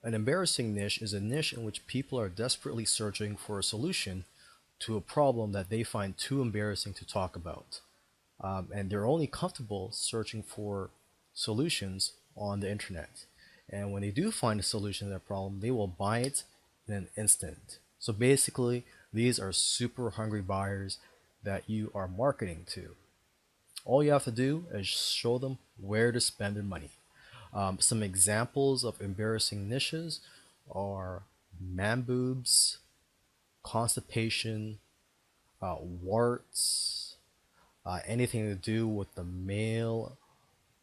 An embarrassing niche is a niche in which people are desperately searching for a solution to a problem that they find too embarrassing to talk about. And they're only comfortable searching for solutions on the internet. And when they do find a solution to that problem, they will buy it in an instant. So basically, these are super hungry buyers that you are marketing to. All you have to do is show them where to spend their money. Some examples of embarrassing niches are man boobs, constipation, warts, anything to do with the male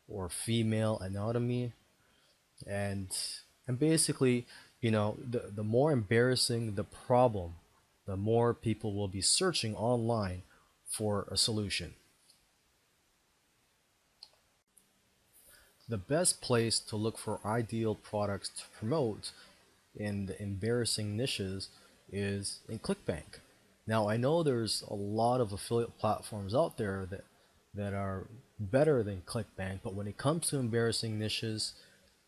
or female anatomy, and and basically, the more embarrassing the problem, the more people will be searching online for a solution. The best place to look for ideal products to promote in the embarrassing niches is in ClickBank. Now, I know there's a lot of affiliate platforms out there that are better than ClickBank, but when it comes to embarrassing niches,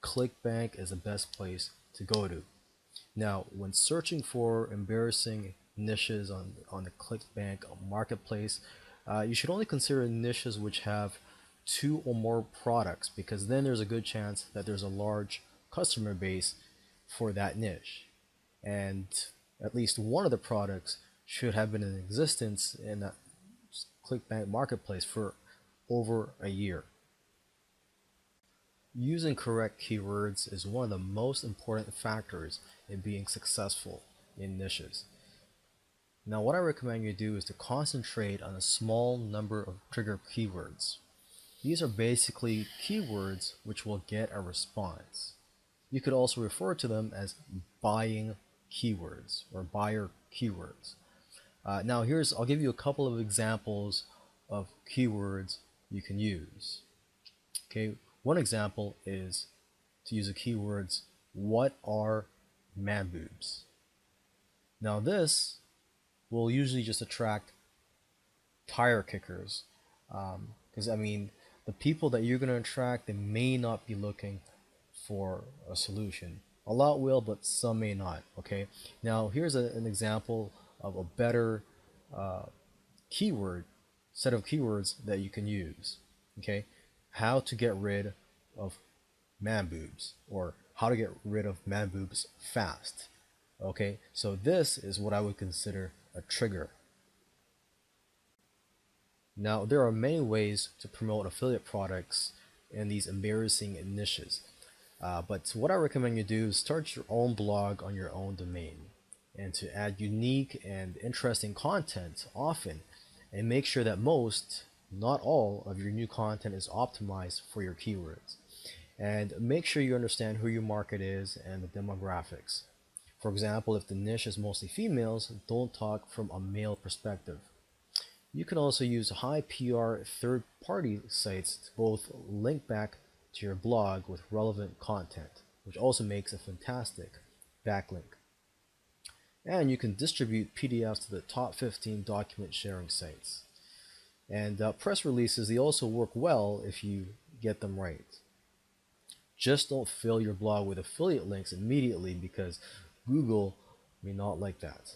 ClickBank is the best place to go to. Now, when searching for embarrassing niches on the ClickBank marketplace, you should only consider niches which have two or more products because then there's a good chance that there's a large customer base for that niche. And at least one of the products should have been in existence in that ClickBank marketplace for over a year. Using correct keywords is one of the most important factors in being successful in niches. Now, what I recommend you do is to concentrate on a small number of trigger keywords. These are basically keywords which will get a response. You could also refer to them as buying keywords or buyer keywords. Now, I'll give you a couple of examples of keywords you can use. Okay, one example is to use the keywords, what are man boobs? Now, this will usually just attract tire kickers. Because, the people that you're going to attract, they may not be looking for a solution. A lot will, but some may not. Okay. Now, here's an example of a better uh, keyword set of keywords that you can use. Okay. How to get rid of man boobs, or how to get rid of man boobs fast. Okay. So this is what I would consider a trigger. Now, there are many ways to promote affiliate products in these embarrassing niches. But what I recommend you do is start your own blog on your own domain and to add unique and interesting content often and make sure that most, not all, of your new content is optimized for your keywords. And make sure you understand who your market is and the demographics. For example, if the niche is mostly females, don't talk from a male perspective. You can also use high PR third-party sites to both link back to your blog with relevant content, which also makes a fantastic backlink. And you can distribute PDFs to the top 15 document sharing sites. And press releases, they also work well if you get them right. Just don't fill your blog with affiliate links immediately because Google may not like that.